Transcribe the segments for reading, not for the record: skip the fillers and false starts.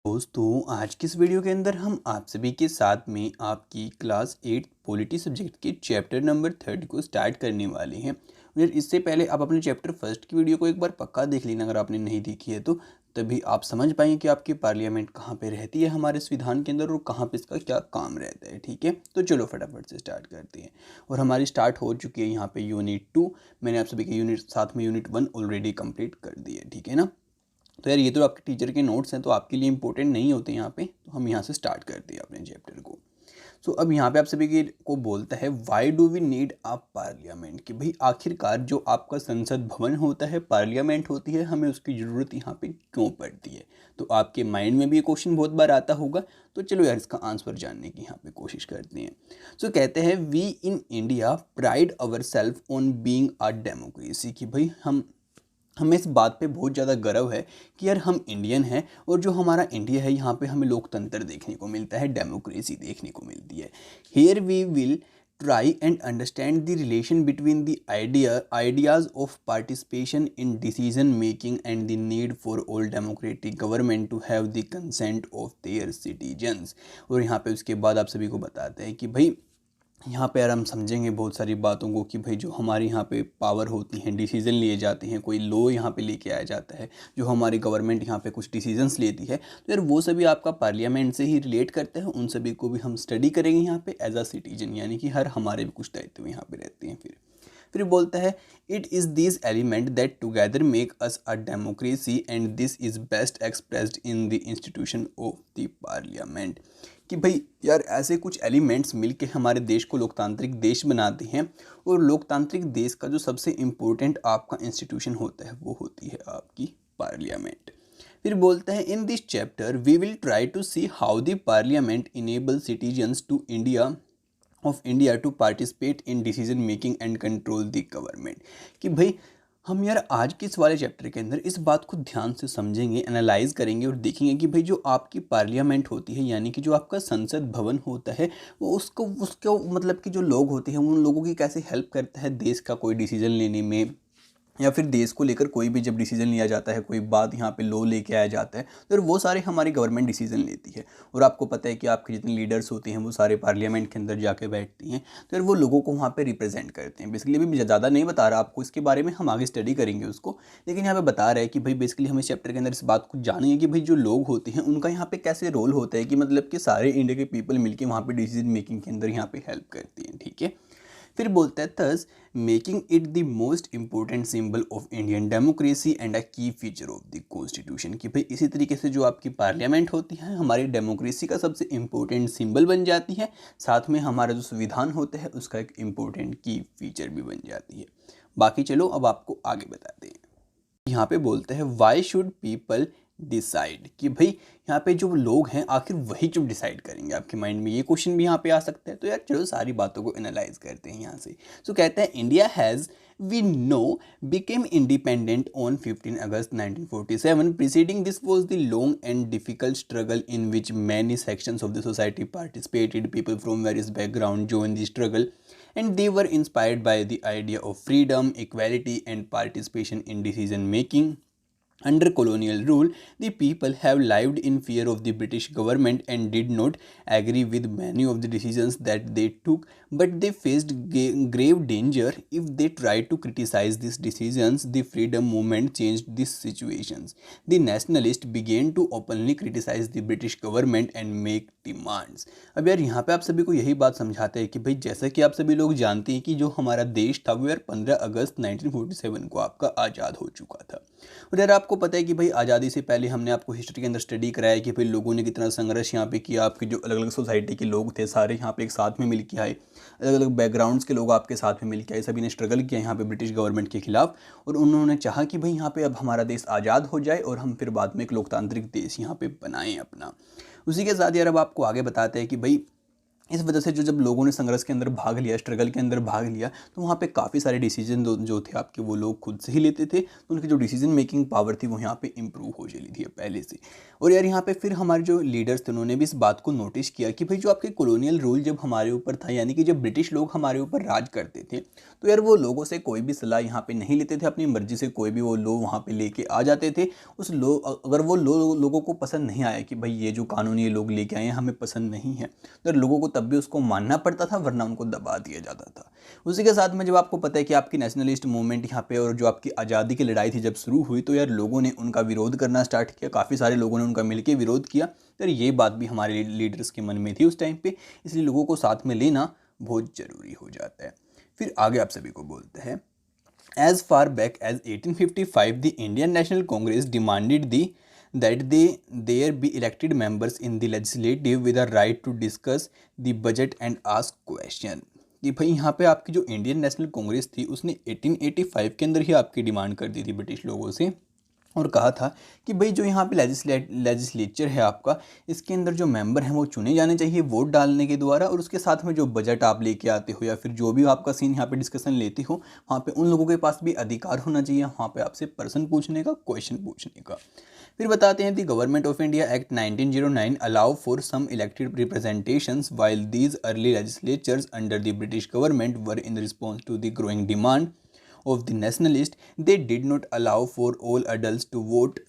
दोस्तों आज की इस वीडियो के अंदर हम आप सभी के साथ में आपकी क्लास 8 पॉलिटी सब्जेक्ट के चैप्टर नंबर 30 को स्टार्ट करने वाले हैं। यार इससे पहले आप अपने चैप्टर फर्स्ट की वीडियो को एक बार पक्का देख लेना, अगर आपने नहीं देखी है तो तभी आप समझ पाएंगे कि आपकी पार्लियामेंट कहाँ पे रहती है हमारे संविधान के अंदर और कहाँ पे इसका क्या काम रहता है। ठीक है, तो चलो फटाफट से स्टार्ट करते हैं। और हमारी स्टार्ट हो चुकी है यहाँ पे यूनिट 2। मैंने आप सभी के साथ में यूनिट 1 ऑलरेडी कंप्लीट कर दी है। ठीक है ना, तो यार ये तो आपके टीचर के नोट्स हैं तो आपके लिए इंपॉर्टेंट नहीं होते यहाँ पे, तो हम यहाँ से स्टार्ट करते हैं अपने चैप्टर को। सो अब यहाँ पे आप सभी के को बोलता है why do we need a parliament, कि भाई आखिरकार जो आपका संसद भवन होता है, पार्लियामेंट होती है, हमें उसकी ज़रूरत यहाँ पे क्यों पड़ती है। तो आपके माइंड में भी ये क्वेश्चन बहुत बार आता होगा, तो चलो यार इसका आंसर जानने की यहाँ पे कोशिश करते हैं। सो कहते हैं we in India pride our self on being a democracy, कि भाई हमें इस बात पे बहुत ज़्यादा गर्व है कि यार हम इंडियन हैं और जो हमारा इंडिया है यहाँ पे हमें लोकतंत्र देखने को मिलता है, डेमोक्रेसी देखने को मिलती है। Here we will try and understand the relation between the ideas of participation in decision making and the need for all democratic government to have the consent of their citizens. और यहाँ पे उसके बाद आप सभी को बताते हैं कि भाई यहाँ पे यार हम समझेंगे बहुत सारी बातों को कि भाई जो हमारे यहाँ पे पावर होती हैं, डिसीज़न लिए जाते हैं, कोई लॉ यहाँ पे लेके आया जाता है, जो हमारी गवर्नमेंट यहाँ पे कुछ डिसीजंस लेती है, तो यार वो सभी आपका पार्लियामेंट से ही रिलेट करते हैं। उन सभी को भी हम स्टडी करेंगे यहाँ पे एज अ सिटीजन, यानी कि हर हमारे भी कुछ दायित्व यहाँ पे रहते हैं। फिर बोलता है it is this element that together make us a democracy and this is best expressed in the institution of the parliament, कि भाई यार ऐसे कुछ एलिमेंट्स मिलके हमारे देश को लोकतांत्रिक देश बनाते हैं। और लोकतांत्रिक देश का जो सबसे इम्पोर्टेंट आपका इंस्टीट्यूशन होता है वो होती है आपकी पार्लियामेंट। फिर बोलता है in this chapter we will try to see how the parliament enable citizens to India to participate in decision making and control the government, कि भाई हम यार आज के इस वाले चैप्टर के अंदर इस बात को ध्यान से समझेंगे, एनालाइज करेंगे और देखेंगे कि भाई जो आपकी पार्लियामेंट होती है, यानी कि जो आपका संसद भवन होता है, वो उसको मतलब कि जो लोग होते हैं उन लोगों की कैसे हेल्प करता है देश का कोई डिसीजन लेने में, या फिर देश को लेकर कोई भी जब डिसीजन लिया जाता है, कोई बात यहाँ पे लॉ लेके आया जाता है, तो वो सारे हमारी गवर्नमेंट डिसीजन लेती है। और आपको पता है कि आपके जितने लीडर्स होते हैं वो सारे पार्लियामेंट के अंदर जाके बैठती हैं, तो यार वो लोगों को वहाँ पे रिप्रेजेंट करते हैं। बेसिकली अभी ज़्यादा नहीं बता रहा आपको इसके बारे में, हम आगे स्टडी करेंगे उसको, लेकिन यहाँ पे बता रहा है कि भाई बेसिकली हम इस चैप्टर के अंदर इस बात को जानेंगे कि भाई जो लोग होते हैं उनका यहाँ पे कैसे रोल होता है, कि मतलब कि सारे इंडिया के पीपल मिलकर वहाँ पे डिसीजन मेकिंग के अंदर यहाँ पे हेल्प करती हैं। ठीक है, फिर बोलता है thus making it the most important symbol of Indian democracy and अ की फीचर ऑफ द कॉन्स्टिट्यूशन, कि भाई इसी तरीके से जो आपकी पार्लियामेंट होती है हमारी डेमोक्रेसी का सबसे इंपॉर्टेंट सिंबल बन जाती है, साथ में हमारा जो संविधान होता है उसका एक इम्पोर्टेंट की फीचर भी बन जाती है। बाकी चलो अब आपको आगे बताते हैं। यहाँ पे बोलते हैं वाई शुड पीपल डिसाइड, कि भाई यहाँ पे जो लोग हैं आखिर वही जो डिसाइड करेंगे। आपके माइंड में ये क्वेश्चन भी यहाँ पे आ सकता है, तो यार चलो सारी बातों को एनालाइज करते हैं यहाँ से। सो कहते हैं India has we know became independent on 15 August 1947। Preceding this was the long and difficult struggle in which many sections of the society participated. People from various background joined the struggle and they were inspired by the idea of freedom, equality and participation in decision making. Under colonial rule, the people have lived in fear of the British government and did not agree with many of the decisions that they took, but they faced grave danger if they tried to criticize these decisions. The freedom movement changed these situations. The nationalists began to openly criticize the British government and make demands. अब यार यहाँ पे आप सभी को यही बात समझाते हैं कि भाई जैसा कि आप सभी लोग जानते हैं कि जो हमारा देश था वो यार 15 अगस्त 1947 को आपका आज़ाद हो चुका था। और यार आपको पता है कि भाई आज़ादी से पहले हमने आपको हिस्ट्री के अंदर स्टडी कराया कि भाई लोगों ने कितना संघर्ष यहाँ पे किया। आपके जो अलग अलग सोसाइटी के लोग थे सारे यहाँ पे एक साथ में मिल के आए, अलग अलग बैकग्राउंड्स के लोग आपके साथ में मिल के आए, सभी ने स्ट्रगल किया यहाँ पे ब्रिटिश गवर्नमेंट के खिलाफ। और उन्होंने चाहा कि भाई यहाँ पे अब हमारा देश आज़ाद हो जाए और हम फिर बाद में एक लोकतांत्रिक देश यहाँ पे बनाएं अपना। उसी के साथ यार अब आपको आगे बताते हैं कि भाई इस वजह से जब लोगों ने संघर्ष के अंदर भाग लिया, स्ट्रगल के अंदर भाग लिया, तो वहाँ पे काफ़ी सारे डिसीजन जो थे आपके वो लोग खुद से ही लेते थे, तो उनकी जो डिसीजन मेकिंग पावर थी वो यहाँ पे इम्प्रूव हो चली थी पहले से। और यार यहाँ पे फिर हमारे जो लीडर्स थे उन्होंने भी इस बात को नोटिस किया कि भाई जो आपके कॉलोनियल रूल जब हमारे ऊपर था, यानी कि जब ब्रिटिश लोग हमारे ऊपर राज करते थे, तो यार वो लोगों से कोई भी सलाह यहाँ पे नहीं लेते थे, अपनी मर्जी से कोई भी वो लोग वहाँ पे लेके आ जाते थे। उस अगर वो लोगों को पसंद नहीं आया कि भाई ये जो कानून ये लोग लेके आए हैं हमें पसंद नहीं है, तो लोगों को तब भी उसको मानना पड़ता था, वरना उनको दबा दिया जाता था। उसी के साथ में जब आपको पता है कि आपकी नेशनलिस्ट मूवमेंट यहाँ पे और जो आपकी आज़ादी की लड़ाई थी जब शुरू हुई, तो यार लोगों ने उनका विरोध करना स्टार्ट किया, काफ़ी सारे लोगों ने उनका मिलकर विरोध किया। तो ये बात भी हमारे लीडर्स के मन में थी उस टाइम पे, इसलिए लोगों को साथ में लेना बहुत ज़रूरी हो जाता है। फिर आगे आप सभी को बोलते हैं, As far back as 1855, the Indian National Congress demanded that there be elected members in the legislative with a right to discuss the budget and ask question। कि भाई यहाँ पे आपकी जो इंडियन नेशनल कांग्रेस थी उसने 1885 के अंदर ही आपकी डिमांड कर दी थी ब्रिटिश लोगों से, और कहा था कि भाई जो यहाँ पे लेजिस्लेचर है आपका, इसके अंदर जो मेंबर हैं वो चुने जाने चाहिए वोट डालने के द्वारा, और उसके साथ में जो बजट आप लेके आते हो या फिर जो भी आपका सीन यहाँ पे डिस्कशन लेते हो, वहाँ पे उन लोगों के पास भी अधिकार होना चाहिए वहाँ पे आपसे प्रश्न पूछने का, क्वेश्चन पूछने का। फिर बताते हैं, the Government of India Act 1909 allow for some elected representations while these early legislatures under the British government were in response to the growing demand of the nationalist, they did not allow for all adults to vote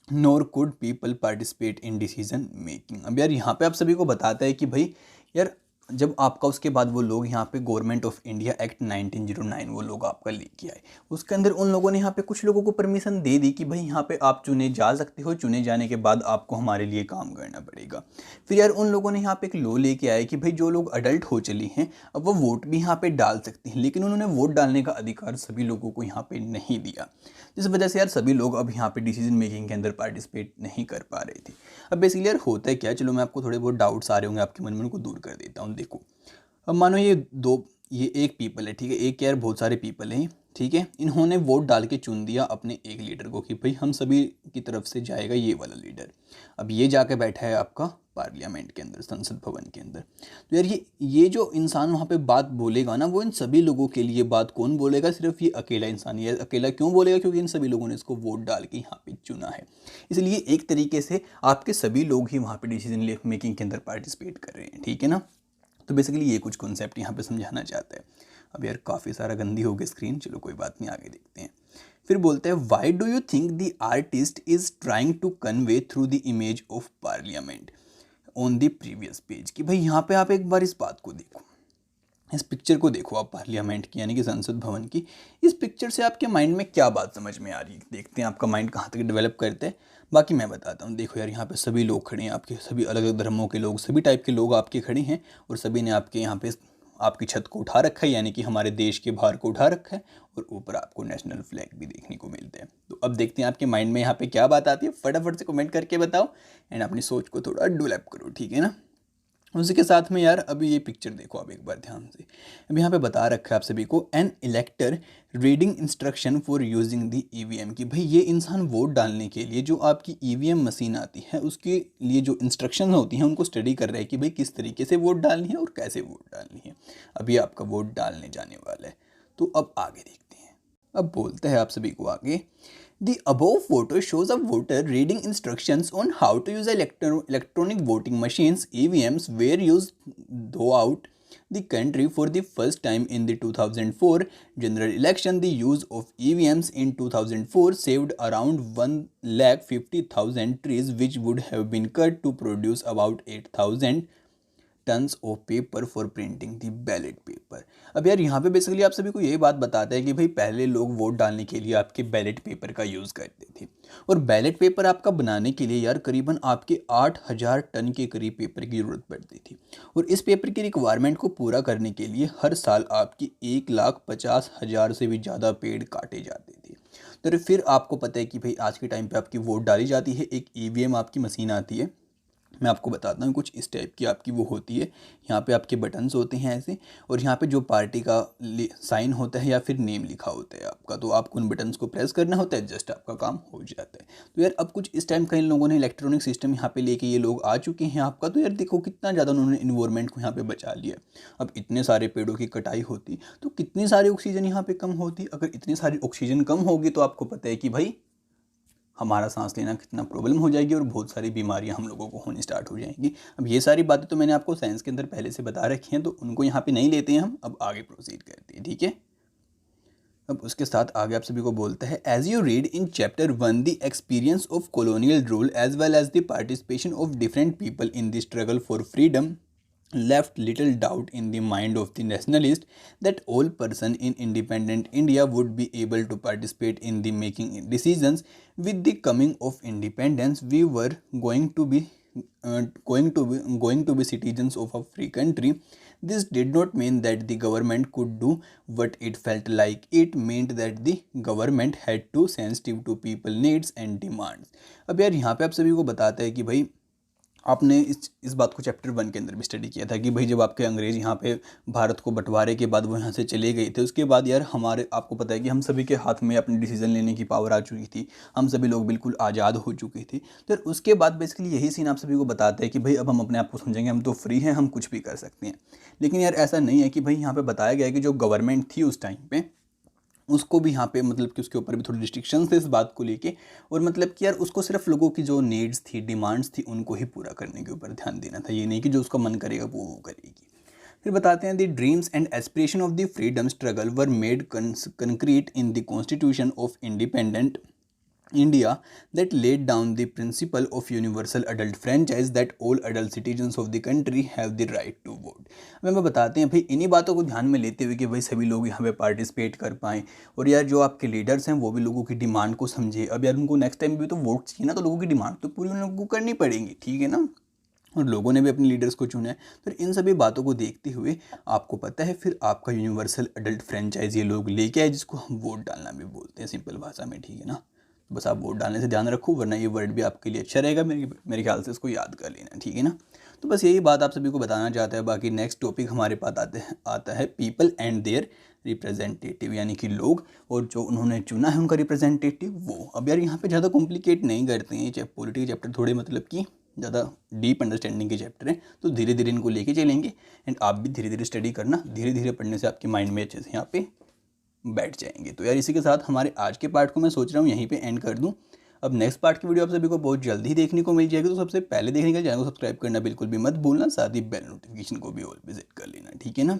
nor could people participate in decision making। अब यार यहाँ पे आप सभी को बताता है कि भाई यार जब आपका उसके बाद वो लोग यहाँ पे गवर्नमेंट ऑफ इंडिया एक्ट 1909 वो लोग आपका लेके आए, उसके अंदर उन लोगों ने यहाँ पे कुछ लोगों को परमिशन दे दी कि भाई यहाँ पे आप चुने जा सकते हो, चुने जाने के बाद आपको हमारे लिए काम करना पड़ेगा। फिर यार उन लोगों ने यहाँ पे एक लॉ लेके आए कि भाई जो लोग अडल्ट हो चले हैं अब वो वोट भी यहाँ पे डाल सकते हैं, लेकिन उन्होंने वोट डालने का अधिकार सभी लोगों को यहाँ पे नहीं दिया, जिस वजह से यार सभी लोग अब यहाँ पे डिसीजन मेकिंग के अंदर पार्टिसिपेट नहीं कर पा रहे थे। अब बेसिकली यार होता है क्या, चलो मैं आपको थोड़े बहुत डाउट्स आ रहे होंगे आपके मन में, उनको दूर कर देता हूँ। देखो अब मानो ये एक पीपल है, ठीक है, एक यार बहुत सारे पीपल हैं, ठीक है, इन्होंने वोट डाल के चुन दिया अपने एक लीडर को कि भाई हम सभी की तरफ से जाएगा ये वाला लीडर। अब ये जाके बैठा है आपका पार्लियामेंट के अंदर, संसद भवन के अंदर। तो यार ये जो इंसान वहाँ पे बात बोलेगा ना, वो इन सभी लोगों के लिए बात कौन बोलेगा, सिर्फ ये अकेला इंसान। ये अकेला क्यों बोलेगा, क्योंकि इन सभी लोगों ने इसको वोट डाल के यहाँ पे चुना है। इसलिए एक तरीके से आपके सभी लोग ही वहाँ पे डिसीजन मेकिंग के अंदर पार्टिसिपेट कर रहे हैं, ठीक है ना। तो बेसिकली ये कुछ कॉन्सेप्ट यहाँ पे समझाना चाहता है। अब यार काफ़ी सारा गंदी हो गई स्क्रीन, चलो कोई बात नहीं, आगे देखते हैं। फिर बोलते हैं, why do you think the artist is trying to convey through the image of parliament on the previous page. कि भाई यहाँ पे आप एक बार इस बात को देखो, इस पिक्चर को देखो आप पार्लियामेंट की यानी कि संसद भवन की। इस पिक्चर से आपके माइंड में क्या बात समझ में आ रही है, देखते हैं आपका माइंड कहाँ तक डेवलप करते हैं। बाकी मैं बताता हूँ। देखो यार यहाँ पे सभी लोग खड़े हैं, आपके सभी अलग अलग धर्मों के लोग, सभी टाइप के लोग आपके खड़े हैं, और सभी ने आपके यहाँ पे आपकी छत को उठा रखा है, यानी कि हमारे देश के बाहर को उठा रखा है, और ऊपर आपको नेशनल फ्लैग भी देखने को मिलते हैं। तो अब देखते हैं आपके माइंड में यहाँ पे क्या बात आती है, फटाफट से कमेंट करके बताओ एंड अपनी सोच को थोड़ा डेवलप करो, ठीक है ना। उसी के साथ में यार अभी ये पिक्चर देखो आप एक बार ध्यान से। अब यहाँ पे बता रखा है आप सभी को, an elector reading instruction for using the EVM. कि भाई ये इंसान वोट डालने के लिए जो आपकी ईवीएम मशीन आती है उसके लिए जो इंस्ट्रक्शन होती हैं उनको स्टडी कर रहा है कि भाई किस तरीके से वोट डालनी है और कैसे वोट डालनी है। अभी आपका वोट डालने जाने वाला है, तो अब आगे देखते हैं। अब बोलते हैं आप सभी को आगे, The above photo shows a voter reading instructions on how to use electronic voting machines (EVMs) were used throughout the country for the first time in the 2004 general election. The use of EVMs in 2004 saved around 1,50,000 trees, which would have been cut to produce about 8,000 tons of paper for printing the ballot paper. अब यार यहाँ पे basically आप सभी को ये बात बताता है कि भाई पहले लोग वोट डालने के लिए आपके बैलेट पेपर का यूज़ करते थे, और बैलेट पेपर आपका बनाने के लिए यार करीबन आपके 8,000 टन के करीब पेपर की ज़रूरत पड़ती थी, और इस पेपर की रिक्वायरमेंट को पूरा करने के लिए हर साल आपकी 1,50,000 से भी ज़्यादा पेड़ काटे जाते थे। तो फिर आपको पता है कि भाई आज के टाइम पर आपकी वोट डाली जाती है, एक EVM आपकी मशीन आती है, मैं आपको बताता हूँ कुछ इस टाइप की आपकी वो होती है। यहाँ पे आपके बटन्स होते हैं ऐसे, और यहाँ पे जो पार्टी का साइन होता है या फिर नेम लिखा होता है आपका, तो आपको उन बटन्स को प्रेस करना होता है, जस्ट आपका काम हो जाता है। तो यार अब कुछ इस टाइम का इन लोगों ने इलेक्ट्रॉनिक सिस्टम यहाँ पे लेके ये लोग आ चुके हैं आपका। तो यार देखो कितना ज़्यादा उन्होंने इन्वायरमेंट को यहाँ पे बचा लिया। अब इतने सारे पेड़ों की कटाई होती तो कितनी सारी ऑक्सीजन यहाँ पे कम होती। अगर इतनी सारी ऑक्सीजन कम होगी तो आपको पता है कि भाई हमारा सांस लेना कितना प्रॉब्लम हो जाएगी और बहुत सारी बीमारियां हम लोगों को होनी स्टार्ट हो जाएंगी। अब ये सारी बातें तो मैंने आपको साइंस के अंदर पहले से बता रखी हैं, तो उनको यहाँ पे नहीं लेते हैं हम। अब आगे प्रोसीड करते हैं, ठीक है। अब उसके साथ आगे आप सभी को बोलता है, as you read in chapter 1 the experience of colonial rule as well as the participation of different people in the struggle for freedom left little doubt in the mind of the nationalist that all person in independent India would be able to participate in the making decisions. With the coming of independence, we were going to be citizens of a free country. This did not mean that the government could do what it felt like. It meant that the government had to sensitive to people needs and demands. अब यार यहाँ पे आप सभी को बताता है कि भाई आपने इस बात को चैप्टर 1 के अंदर भी स्टडी किया था कि भाई जब आपके अंग्रेज़ यहाँ पे भारत को बंटवारे के बाद वो यहाँ से चले गए थे, उसके बाद यार हमारे आपको पता है कि हम सभी के हाथ में अपनी डिसीजन लेने की पावर आ चुकी थी, हम सभी लोग बिल्कुल आज़ाद हो चुके थे। तो उसके बाद बेसिकली यही सीन आप सभी को बताते हैं कि भाई अब हम अपने आप को समझेंगे, हम तो फ्री हैं, हम कुछ भी कर सकते हैं। लेकिन यार ऐसा नहीं है कि भाई यहाँ पर बताया गया है कि जो गवर्नमेंट थी उस टाइम पर उसको भी यहाँ पे मतलब कि उसके ऊपर भी थोड़ी रिस्ट्रिक्शंस थे इस बात को लेके, और मतलब कि यार उसको सिर्फ लोगों की जो नीड्स थी, डिमांड्स थी, उनको ही पूरा करने के ऊपर ध्यान देना था। ये नहीं कि जो उसका मन करेगा वो करेगी। फिर बताते हैं, the dreams and aspiration of the freedom struggle were made concrete in the constitution of independent India that laid down the principle of universal adult franchise that all adult citizens of the country have the right to vote। अब हमें बताते हैं भाई इन्हीं बातों को ध्यान में लेते हुए कि भाई सभी लोग यहाँ पे पार्टिसिपेट कर पाएँ, और यार जो आपके लीडर्स हैं वो भी लोगों की डिमांड को समझे। अब यार उनको नेक्स्ट टाइम भी तो वोट चाहिए ना, तो लोगों की डिमांड तो पूरी उन लोगों को करनी पड़ेगी, ठीक है ना। और लोगों ने भी अपने लीडर्स को चुना है। तो इन सभी बातों को देखते हुए आपको पता है फिर आपका यूनिवर्सल अडल्ट फ्रेंचाइज ये लोग लेके आए, जिसको हम वोट डालना भी बोलते हैं सिंपल भाषा में, ठीक है ना। बस आप वोट डालने से ध्यान रखो, वरना ये वर्ड भी आपके लिए अच्छा रहेगा, मेरे ख्याल से इसको याद कर लेना, ठीक है ना। तो बस यही बात आप सभी को बताना चाहता है। बाकी नेक्स्ट टॉपिक हमारे पास आता है पीपल एंड देयर रिप्रेजेंटेटिव, यानी कि लोग और जो उन्होंने चुना है उनका रिप्रेजेंटेटिव वो। अब यार यहाँ पे ज़्यादा कॉम्प्लिकेट नहीं करते हैं, चाहे पॉलिटिकल चैप्टर थोड़े मतलब कि ज़्यादा डीप अंडरस्टैंडिंग के चैप्टर हैं, तो धीरे धीरे इनको लेके चलेंगे। एंड आप भी धीरे धीरे स्टडी करना, धीरे धीरे पढ़ने से आपके माइंड में अच्छे से यहाँ पे बैठ जाएंगे। तो यार इसी के साथ हमारे आज के पार्ट को मैं सोच रहा हूँ यहीं पे एंड कर दूँ। अब नेक्स्ट पार्ट की वीडियो आप सभी को बहुत जल्दी ही देखने को मिल जाएगी। तो सबसे पहले देखने के लिए चैनल को सब्सक्राइब करना बिल्कुल भी मत भूलना, साथ ही बेल नोटिफिकेशन को भी ऑल विजिट कर लेना, ठीक है ना।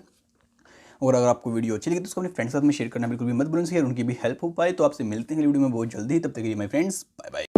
और अगर आपको वीडियो अच्छी लगी तो उसको अपने फ्रेंड्स के साथ में शेयर करना बिल्कुल भी मत भूलना, यार उनकी भी हेल्प हो पाए। तो आपसे मिलते हैं वीडियो में बहुत जल्दी, तब तक के लिए माय फ्रेंड्स, बाय बाय।